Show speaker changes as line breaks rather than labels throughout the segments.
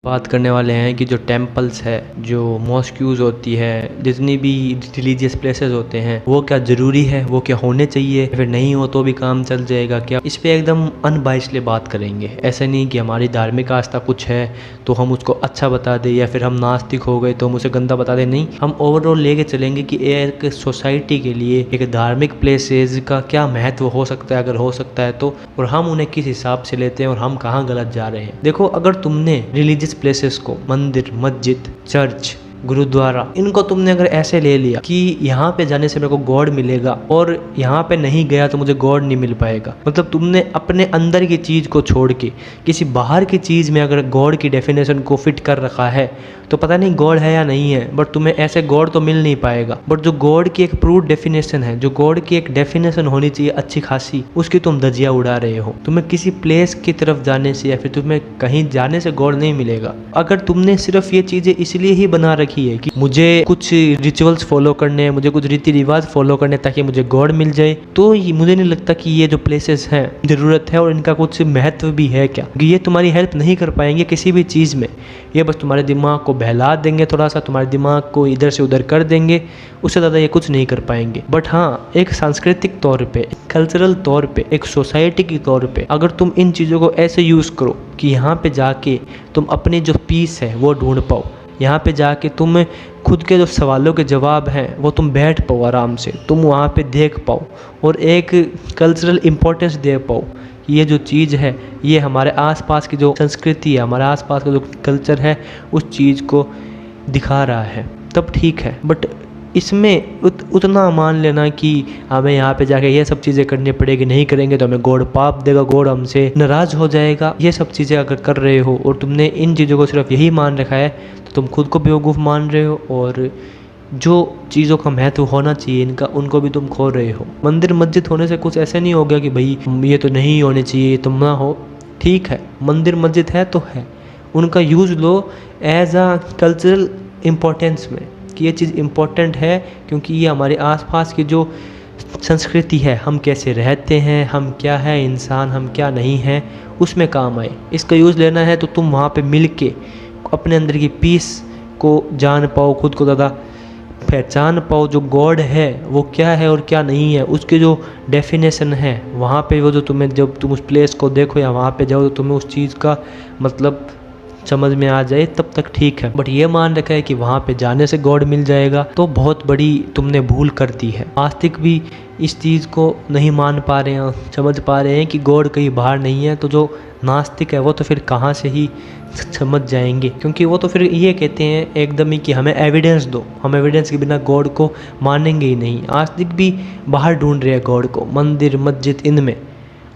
बात करने वाले हैं कि जो टेम्पल्स है, जो मॉस्क्यूज़ होती है, जितनी भी रिलीजियस प्लेसेस होते हैं, वो क्या ज़रूरी है, वो क्या होने चाहिए, फिर नहीं हो तो भी काम चल जाएगा क्या? इस पे एकदम अनबाइस्डली बात करेंगे। ऐसा नहीं कि हमारी धार्मिक आस्था कुछ है तो हम उसको अच्छा बता दें, या फिर हम नास्तिक हो गए तो हम उसे गंदा बता दें। नहीं, हम ओवरऑल लेके चलेंगे कि एक सोसाइटी के लिए एक धार्मिक प्लेसेस का क्या महत्व हो सकता है, अगर हो सकता है तो, और हम उन्हें किस हिसाब से लेते हैं और हम कहाँ गलत जा रहे हैं। देखो, अगर तुमने रिलीजियस प्लेसेस को, मंदिर, मस्जिद, चर्च, गुरुद्वारा, इनको तुमने अगर ऐसे ले लिया कि यहाँ पे जाने से मेरे को गॉड मिलेगा और यहाँ पे नहीं गया तो मुझे गॉड नहीं मिल पाएगा, मतलब तुमने अपने अंदर की चीज़ को छोड़ के किसी बाहर की चीज़ में अगर गॉड की डेफिनेशन को फिट कर रखा है तो पता नहीं गॉड है या नहीं है, बट तुम्हें ऐसे गॉड तो मिल नहीं पाएगा। बट जो गॉड की एक प्रूव डेफिनेशन है, जो गॉड की एक डेफिनेशन होनी चाहिए अच्छी खासी, उसकी तुम धज्जियां उड़ा रहे हो। तुम्हें किसी प्लेस की तरफ जाने से या फिर तुम्हें कहीं जाने से गॉड नहीं मिलेगा। अगर तुमने सिर्फ ये चीज़ें इसलिए ही बना रखी है कि मुझे कुछ रिचुअल्स फॉलो करने हैं, मुझे कुछ रीति रिवाज फॉलो करने ताकि मुझे गॉड मिल जाए, तो मुझे नहीं लगता कि ये जो प्लेसेस हैं ज़रूरत है और इनका कुछ महत्व भी है क्या, क्योंकि ये तुम्हारी हेल्प नहीं कर पाएंगे किसी भी चीज़ में। ये बस तुम्हारे दिमाग को बहला देंगे, थोड़ा सा तुम्हारे दिमाग को इधर से उधर कर देंगे, उससे ज़्यादा ये कुछ नहीं कर पाएंगे। बट हाँ, एक सांस्कृतिक तौर पे, कल्चरल तौर पे, एक सोसाइटी के तौर पे अगर तुम इन चीज़ों को ऐसे यूज़ करो कि यहाँ पे जाके तुम अपनी जो पीस है वो ढूंढ पाओ, यहाँ पे जाके तुम खुद के जो सवालों के जवाब हैं वो तुम बैठ पाओ आराम से, तुम वहाँ पे देख पाओ और एक कल्चरल इम्पोर्टेंस दे पाओ। ये जो चीज़ है, ये हमारे आसपास की जो संस्कृति है, हमारे आसपास का जो कल्चर है, उस चीज़ को दिखा रहा है, तब ठीक है। बट इसमें उतना मान लेना कि हमें यहाँ पे जाके ये सब चीज़ें करनी पड़ेगी, नहीं करेंगे तो हमें गॉड पाप देगा, गॉड हमसे नाराज़ हो जाएगा, ये सब चीज़ें अगर कर रहे हो और तुमने इन चीज़ों को सिर्फ यही मान रखा है तो तुम खुद को बेवकूफ़ मान रहे हो और जो चीज़ों का महत्व होना चाहिए इनका, उनको भी तुम खो रहे हो। मंदिर मस्जिद होने से कुछ ऐसे नहीं हो गया कि भाई ये तो नहीं होने चाहिए, तुम ना हो। ठीक है, मंदिर मस्जिद है तो है, उनका यूज़ लो एज आ कल्चरल इम्पोर्टेंस में कि ये चीज़ इम्पोर्टेंट है, क्योंकि ये हमारे आसपास की जो संस्कृति है, हम कैसे रहते हैं, हम क्या है इंसान, हम क्या नहीं हैं, उसमें काम आए। इसका यूज़ लेना है तो तुम वहाँ पे मिल के अपने अंदर की पीस को जान पाओ, खुद को ज़्यादा पहचान पाओ, जो गॉड है वो क्या है और क्या नहीं है, उसकी जो डेफिनेशन है वहाँ पे वो जो तुम्हें, जब तुम उस प्लेस को देखो या वहाँ पे जाओ तो तुम्हें उस चीज़ का मतलब समझ में आ जाए, तब तक ठीक है। बट ये मान रखा है कि वहाँ पे जाने से गॉड मिल जाएगा, तो बहुत बड़ी तुमने भूल कर दी है। आस्तिक भी इस चीज़ को नहीं मान पा रहे हैं, समझ पा रहे हैं कि गॉड कहीं बाहर नहीं है, तो जो नास्तिक है वो तो फिर कहाँ से ही समझ जाएंगे, क्योंकि वो तो फिर ये कहते हैं एकदम ही कि हमें एविडेंस दो, हम एविडेंस के बिना गॉड को मानेंगे ही नहीं। आस्तिक भी बाहर ढूंढ रहे हैं गॉड को, मंदिर मस्जिद इनमें,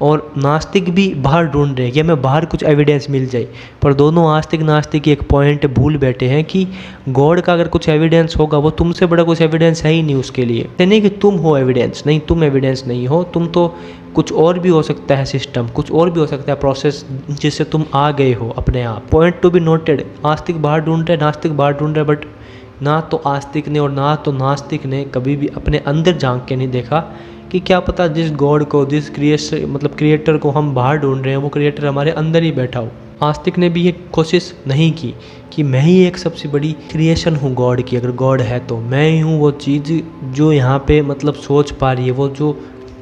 और नास्तिक भी बाहर ढूंढ रहे हैं कि हमें बाहर कुछ एविडेंस मिल जाए। पर दोनों आस्तिक नास्तिक की एक पॉइंट भूल बैठे हैं कि गॉड का अगर कुछ एविडेंस होगा, वो तुमसे बड़ा कुछ एविडेंस है ही नहीं उसके लिए। नहीं कि तुम हो एविडेंस, नहीं, तुम एविडेंस नहीं हो, तुम तो कुछ और भी हो सकता है सिस्टम, कुछ और भी हो सकता है प्रोसेस जिससे तुम आ गए हो अपने आप। पॉइंट टू बी नोटेड, आस्तिक बाहर ढूंढ रहे, नास्तिक बाहर ढूंढ रहे, बट ना तो आस्तिक ने और ना तो नास्तिक ने कभी भी अपने अंदर झांक के नहीं देखा कि क्या पता जिस गॉड को, जिस क्रिएटर को हम बाहर ढूंढ रहे हैं, वो क्रिएटर हमारे अंदर ही बैठा हो। आस्तिक ने भी ये कोशिश नहीं की कि मैं ही एक सबसे बड़ी क्रिएशन हूँ गॉड की, अगर गॉड है तो मैं ही हूँ वो चीज़ जो यहाँ पे मतलब सोच पा रही है, वो जो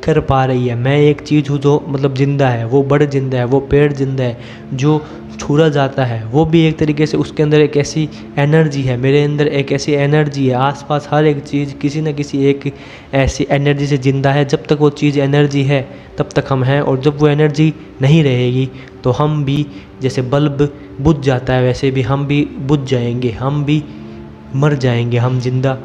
कर पा रही है। मैं एक चीज़ हूँ जो मतलब जिंदा है, वो बड़ जिंदा है, वो पेड़ जिंदा है, जो छूरा जाता है वो भी एक तरीके से, उसके अंदर एक ऐसी एनर्जी है, मेरे अंदर एक ऐसी एनर्जी है, आसपास हर एक चीज़ किसी न किसी एक ऐसी एनर्जी से जिंदा है। जब तक वो चीज़ एनर्जी है तब तक हम हैं, और जब वो एनर्जी नहीं रहेगी तो हम भी, जैसे बल्ब बुझ जाता है वैसे भी हम भी बुझ जाएंगे, हम भी मर जाएंगे, हम जिंदा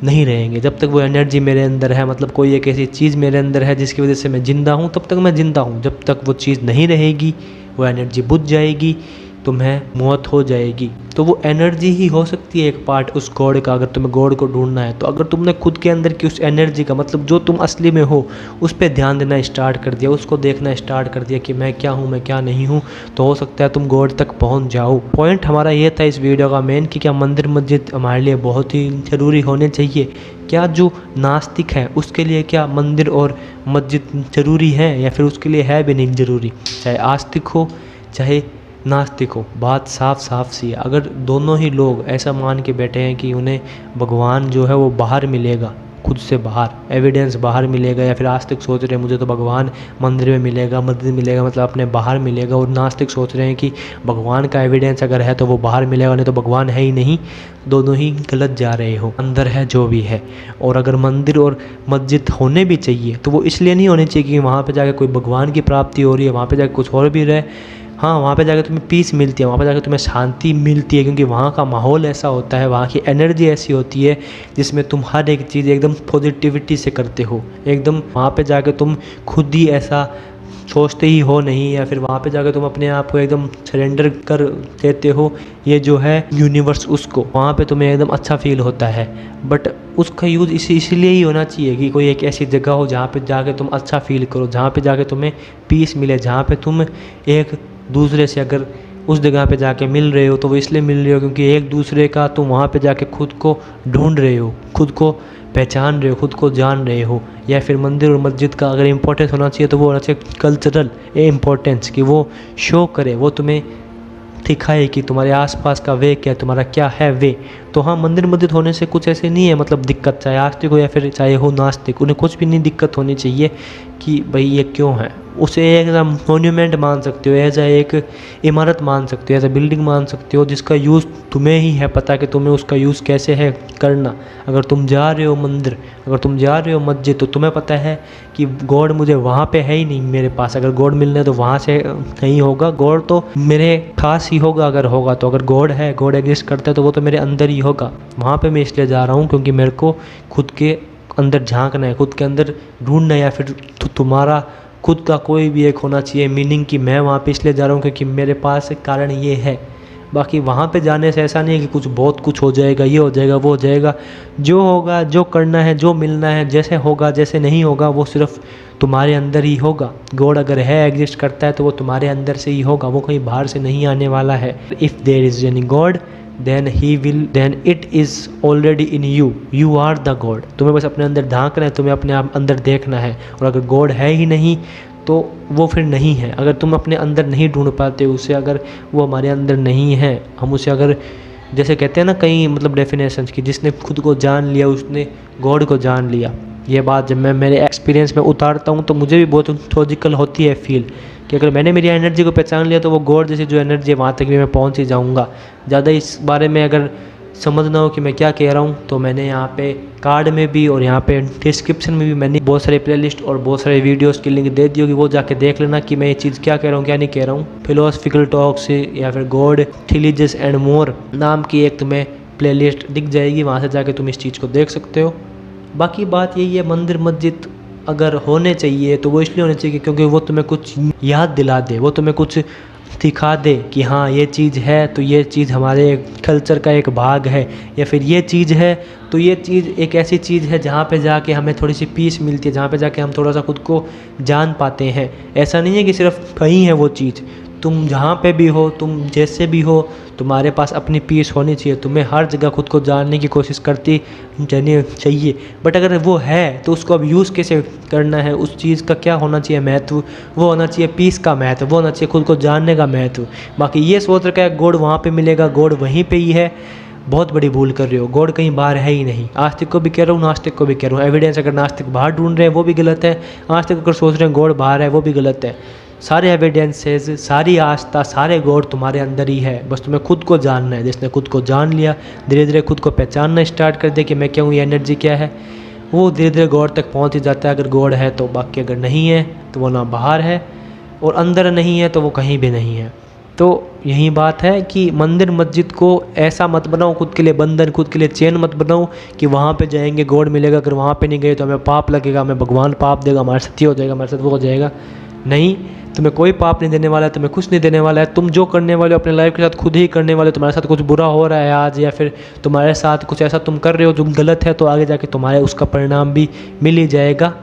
नहीं रहेंगे। जब तक वो एनर्जी मेरे अंदर है, मतलब कोई एक ऐसी चीज़ मेरे अंदर है जिसकी वजह से मैं ज़िंदा हूँ, तब तक मैं ज़िंदा हूँ। जब तक वो चीज़ नहीं रहेगी, वो एनर्जी बुझ जाएगी तो मैं मौत हो जाएगी। तो वो एनर्जी ही हो सकती है एक पार्ट उस गॉड का, अगर तुम्हें गॉड को ढूंढना है तो। अगर तुमने खुद के अंदर की उस एनर्जी का, मतलब जो तुम असली में हो, उस पर ध्यान देना स्टार्ट कर दिया, उसको देखना स्टार्ट कर दिया कि मैं क्या हूँ, मैं क्या नहीं हूँ, तो हो सकता है तुम गॉड तक पहुँच जाओ। पॉइंट हमारा ये था इस वीडियो का मेन कि क्या मंदिर मस्जिद हमारे लिए बहुत ही ज़रूरी होने चाहिए? क्या जो नास्तिक है उसके लिए क्या मंदिर और मस्जिद ज़रूरी है, या फिर उसके लिए है भी नहीं ज़रूरी? चाहे आस्तिक हो, चाहे नास्तिक हो। बात साफ साफ सी है। अगर दोनों ही लोग ऐसा मान के बैठे हैं कि उन्हें भगवान जो है वो बाहर मिलेगा, खुद से बाहर एविडेंस बाहर मिलेगा, या फिर आस्तिक सोच रहे हैं मुझे तो भगवान मंदिर में मिलेगा, मस्जिद मिलेगा, मतलब अपने बाहर मिलेगा, और नास्तिक सोच रहे हैं कि भगवान का एविडेंस अगर है तो वो बाहर मिलेगा, नहीं तो भगवान है ही नहीं, दोनों ही गलत जा रहे हो। अंदर है जो भी है। और अगर मंदिर और मस्जिद होने भी चाहिए तो वो इसलिए नहीं होने चाहिए कि वहाँ पे जाके कोई भगवान की प्राप्ति हो रही है, वहाँ पे जाके कुछ और भी रहे। हाँ, वहाँ पे जाकर तुम्हें पीस मिलती है, वहाँ पे जाकर तुम्हें शांति मिलती है, क्योंकि वहाँ का माहौल ऐसा होता है, वहाँ की एनर्जी ऐसी होती है जिसमें तुम हर एक चीज़ एकदम पॉजिटिविटी से करते हो। एकदम वहाँ पे जाकर तुम खुद ही ऐसा सोचते ही हो नहीं, या फिर वहाँ पे जाकर तुम अपने आप को एकदम सरेंडर कर देते हो, ये जो है यूनिवर्स, उसको वहाँ पे तुम्हें एकदम अच्छा फील होता है। बट उसका यूज़ इसीलिए ही होना चाहिए कि कोई एक ऐसी जगह हो जहाँ पे जाके तुम अच्छा फील करो, जहाँ पे जाके तुम्हें पीस मिले, जहाँ पे तुम एक दूसरे से अगर उस जगह पे जाके मिल रहे हो तो वो इसलिए मिल रहे हो क्योंकि एक दूसरे का तुम वहाँ पे जाके खुद को ढूंढ रहे हो, खुद को पहचान रहे हो, खुद को जान रहे हो। या फिर मंदिर और मस्जिद का अगर इम्पोर्टेंस होना चाहिए तो वो होना चाहिए कल्चरल इम्पोर्टेंस, कि वो शो करे, वो तुम्हें दिखाए कि तुम्हारे आसपास का वे क्या है, तुम्हारा क्या है वे। तो हाँ, मंदिर मस्जिद होने से कुछ ऐसे नहीं है मतलब दिक्कत, चाहे आस्तिक हो या फिर चाहे हो नास्तिक, उन्हें कुछ भी नहीं दिक्कत होनी चाहिए कि भाई ये क्यों है। उसे एक मोन्यूमेंट मान सकते हो, एज एक इमारत मान सकते हो, एज बिल्डिंग मान सकते हो, जिसका यूज़ तुम्हें ही है पता कि तुम्हें उसका यूज़ कैसे है करना। अगर तुम जा रहे हो मंदिर, अगर तुम जा रहे हो मस्जिद, तो तुम्हें पता है कि गॉड मुझे वहाँ पे है ही नहीं मेरे पास, अगर गॉड मिलना है तो वहाँ से नहीं होगा, गॉड तो मेरे खास ही होगा अगर होगा तो। अगर गॉड है, गॉड एग्जिस्ट करता है तो वो तो मेरे अंदर ही होगा। वहाँ पे मैं इसलिए जा रहा हूँ क्योंकि मेरे को खुद के अंदर झांकना है, खुद के अंदर ढूंढना है, या फिर तुम्हारा खुद का कोई भी एक होना चाहिए मीनिंग कि मैं वहाँ पे इसलिए जा रहा हूँ क्योंकि मेरे पास एक कारण ये है। बाकी वहाँ पे जाने से ऐसा नहीं है कि कुछ बहुत कुछ हो जाएगा, ये हो जाएगा, वो हो जाएगा। जो होगा, जो करना है, जो मिलना है, जैसे होगा, जैसे नहीं होगा, वो सिर्फ तुम्हारे अंदर ही होगा। गॉड अगर है, एग्जिस्ट करता है, तो वो तुम्हारे अंदर से ही होगा, वो कहीं बाहर से नहीं आने वाला है। If there is any God then it is already in you, you are the God। तुम्हें बस अपने अंदर झांकना है, तुम्हें अपने आप अंदर देखना है। और अगर गॉड है ही नहीं तो वो फिर नहीं है। अगर तुम अपने अंदर नहीं ढूंढ पाते उसे, अगर वो हमारे अंदर नहीं है, हम उसे अगर जैसे कहते हैं ना कई मतलब डेफिनेशंस की, जिसने खुद को जान लिया उसने गॉड को जान लिया। ये बात जब मैं मेरे एक्सपीरियंस में उतारता हूँ तो मुझे भी बहुत लॉजिकल होती है फील कि अगर मैंने मेरी एनर्जी को पहचान लिया तो वो गॉड जैसी जो एनर्जी है वहाँ तक भी मैं पहुँच ही जाऊँगा। ज़्यादा इस बारे में अगर समझना हो कि मैं क्या कह रहा हूँ तो मैंने यहाँ पे कार्ड में भी और यहाँ पे डिस्क्रिप्शन में भी मैंने बहुत सारे प्लेलिस्ट और बहुत सारे वीडियोस की लिंक दे दी होगी, वो जाके देख लेना कि मैं ये चीज़ क्या कह रहा हूँ क्या नहीं कह रहा हूँ। फिलोसफिकल टॉक्स या फिर गॉड, रिलीजियस एंड मोर नाम की एक तुम्हें प्लेलिस्ट दिख जाएगी, वहाँ से जाके तुम इस चीज़ को देख सकते हो। बाकी बात यही है, मंदिर मस्जिद अगर होने चाहिए तो वो इसलिए होने चाहिए क्योंकि वो तुम्हें कुछ याद दिला दे, वो तुम्हें कुछ दिखा दे कि हाँ ये चीज़ है तो ये चीज़ हमारे कल्चर का एक भाग है, या फिर ये चीज़ है तो ये चीज़ एक ऐसी चीज़ है जहाँ पे जाके हमें थोड़ी सी पीस मिलती है, जहाँ पे जाके हम थोड़ा सा खुद को जान पाते हैं। ऐसा नहीं है कि सिर्फ कहीं है वो चीज़, तुम जहाँ पे भी हो, तुम जैसे भी हो, तुम्हारे पास अपनी पीस होनी चाहिए। तुम्हें हर जगह खुद को जानने की कोशिश करती रहनी चाहिए। बट अगर वो है तो उसको अब यूज़ कैसे करना है, उस चीज़ का क्या होना चाहिए महत्व, वो होना चाहिए पीस का महत्व, वो होना चाहिए खुद को जानने का महत्व। बाकी ये सोच रखा है गॉड वहाँ पे मिलेगा, गॉड वहीं पे ही है, बहुत बड़ी भूल कर रहे हो। गॉड कहीं बाहर है ही नहीं। आस्तिक को भी कह रहा हूँ, नास्तिक को भी कह रहा हूँ। एविडेंस अगर नास्तिक बाहर ढूंढ रहे हैं वो भी गलत है, आस्तिक अगर सोच रहे हैं गॉड बाहर है वो भी गलत है। सारे एविडेंसेस, सारी आस्था, सारे गॉड तुम्हारे अंदर ही है, बस तुम्हें खुद को जानना है। जिसने खुद को जान लिया, धीरे धीरे खुद को पहचानना स्टार्ट कर दे कि मैं क्या हूँ, ये एनर्जी क्या है, वो धीरे धीरे गॉड तक पहुँच ही जाता है। अगर गॉड है तो, बाकी अगर नहीं है तो वो ना बाहर है और अंदर नहीं है तो वो कहीं भी नहीं है। तो यही बात है कि मंदिर मस्जिद को ऐसा मत बनाओ, खुद के लिए बंधन, खुद के लिए चेन मत बनाओ कि वहाँ पे जाएंगे गॉड मिलेगा, अगर वहाँ पे नहीं गए तो हमें पाप लगेगा, हमें भगवान पाप देगा, हमारे साथ ये हो जाएगा, हमारे साथ वो हो जाएगा। नहीं, तुम्हें कोई पाप नहीं देने वाला है, तुम्हें कुछ नहीं देने वाला है। तुम जो करने वाले हो अपने लाइफ के साथ खुद ही करने वाले हो। तुम्हारे साथ कुछ बुरा हो रहा है आज, या फिर तुम्हारे साथ कुछ ऐसा तुम कर रहे हो जो गलत है, तो आगे जाके तुम्हारे उसका परिणाम भी मिल ही जाएगा,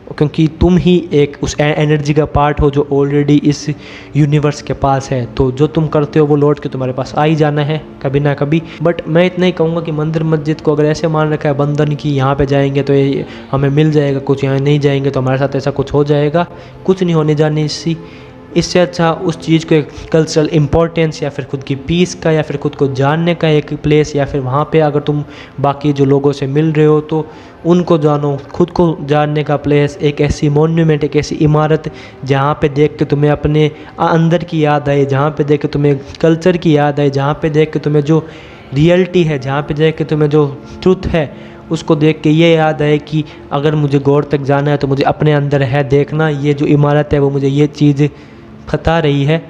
क्योंकि तुम ही एक उस एनर्जी का पार्ट हो जो ऑलरेडी इस यूनिवर्स के पास है। तो जो तुम करते हो वो लौट के तुम्हारे पास आ ही जाना है कभी ना कभी। बट मैं इतना ही कहूँगा कि मंदिर मस्जिद को अगर ऐसे मान रखा है बंधन की, यहाँ पे जाएंगे तो ये हमें मिल जाएगा कुछ, यहाँ नहीं जाएंगे तो हमारे साथ ऐसा कुछ हो जाएगा, कुछ नहीं होने जाने इससे इससे अच्छा उस चीज़ को एक कल्चरल इम्पोर्टेंस या फिर खुद की पीस का या फिर खुद को जानने का एक प्लेस, या फिर वहाँ पे अगर तुम बाकी जो लोगों से मिल रहे हो तो उनको जानो, खुद को जानने का प्लेस, एक ऐसी मोन्यूमेंट, एक ऐसी इमारत जहाँ पे देख के तुम्हें अपने अंदर की याद आए, जहाँ पे देख के तुम्हें कल्चर की याद आए, जहाँ पे देख के तुम्हें जो रियलिटी है, जहाँ पे देख के तुम्हें जो ट्रुथ है उसको देख के ये याद आए कि अगर मुझे गॉड तक जाना है तो मुझे अपने अंदर है देखना, ये जो इमारत है वो मुझे ये चीज़ बता रही है,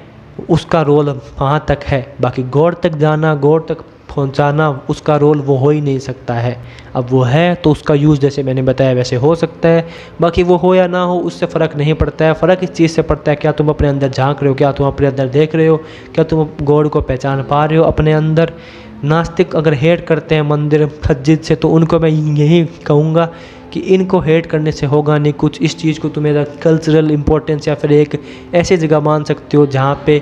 उसका रोल वहाँ तक है। बाकी गॉड तक जाना, गॉड तक पहुँचाना, उसका रोल वो हो ही नहीं सकता है। अब वो है तो उसका यूज़ जैसे मैंने बताया वैसे हो सकता है, बाकी वो हो या ना हो उससे फ़र्क नहीं पड़ता है। फ़र्क इस चीज़ से पड़ता है क्या तुम अपने अंदर झांक रहे हो, क्या तुम अपने अंदर देख रहे हो, क्या तुम गॉड को पहचान पा रहे हो अपने अंदर। नास्तिक अगर हेट करते हैं मंदिर मस्जिद से तो उनको मैं यही कहूँगा कि इनको हेट करने से होगा नहीं कुछ। इस चीज़ को तुम्हें कल्चरल इम्पोर्टेंस या फिर एक ऐसी जगह मान सकते हो जहाँ पे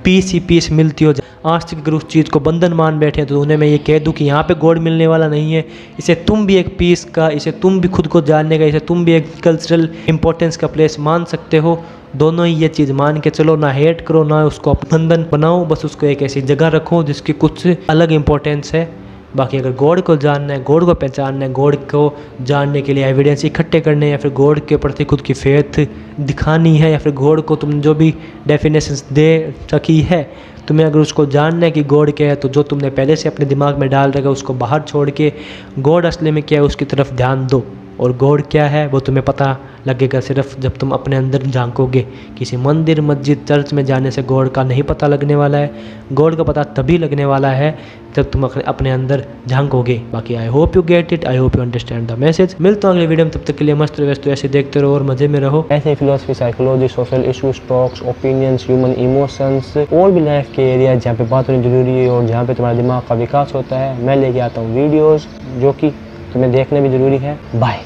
पीस ही पीस मिलती हो। आस्तिक अगर उस चीज़ को बंधन मान बैठे हैं तो उन्हें मैं ये कह दूं कि यहाँ पे गॉड मिलने वाला नहीं है, इसे तुम भी एक पीस का, इसे तुम भी खुद को जानने का, इसे तुम भी एक कल्चरल इम्पोर्टेंस का प्लेस मान सकते हो। दोनों ही ये चीज़ मान के चलो, ना हेट करो ना उसको बंधन बनाओ, बस उसको एक ऐसी जगह रखो जिसकी कुछ अलग इम्पोर्टेंस है। बाकी अगर गॉड को जानना है, गॉड को पहचानना है, गॉड को जानने के लिए एविडेंस इकट्ठे करने या फिर गॉड के प्रति खुद की फेथ दिखानी है, या फिर गॉड को तुम जो भी डेफिनेशंस दे रखी है, तुम्हें अगर उसको जानना है कि गॉड क्या है, तो जो तुमने पहले से अपने दिमाग में डाल रखा है उसको बाहर छोड़ के गॉड असली में क्या है उसकी तरफ ध्यान दो। और गॉड क्या है वो तुम्हें पता लगेगा सिर्फ जब तुम अपने अंदर झांकोगे। किसी मंदिर मस्जिद चर्च में जाने से गॉड का नहीं पता लगने वाला है, गॉड का पता तभी लगने वाला है जब तुम अपने अंदर झांकोगे। बाकी I hope you get it, I hope you understand the message. मिलता हूँ अगले वीडियो में, तब तक के लिए मस्त रहो, ऐसे देखते रहो और मजे में रहो।
ऐसे philosophy, psychology, social issues, talks, opinions, human emotions और भी लाइफ के एरिया जहाँ पे बात होनी जरूरी है और जहाँ पे तुम्हारा दिमाग का विकास होता है, मैं लेके आता हूँ वीडियोज़ जो कि तुम्हें देखने भी ज़रूरी है। बाय।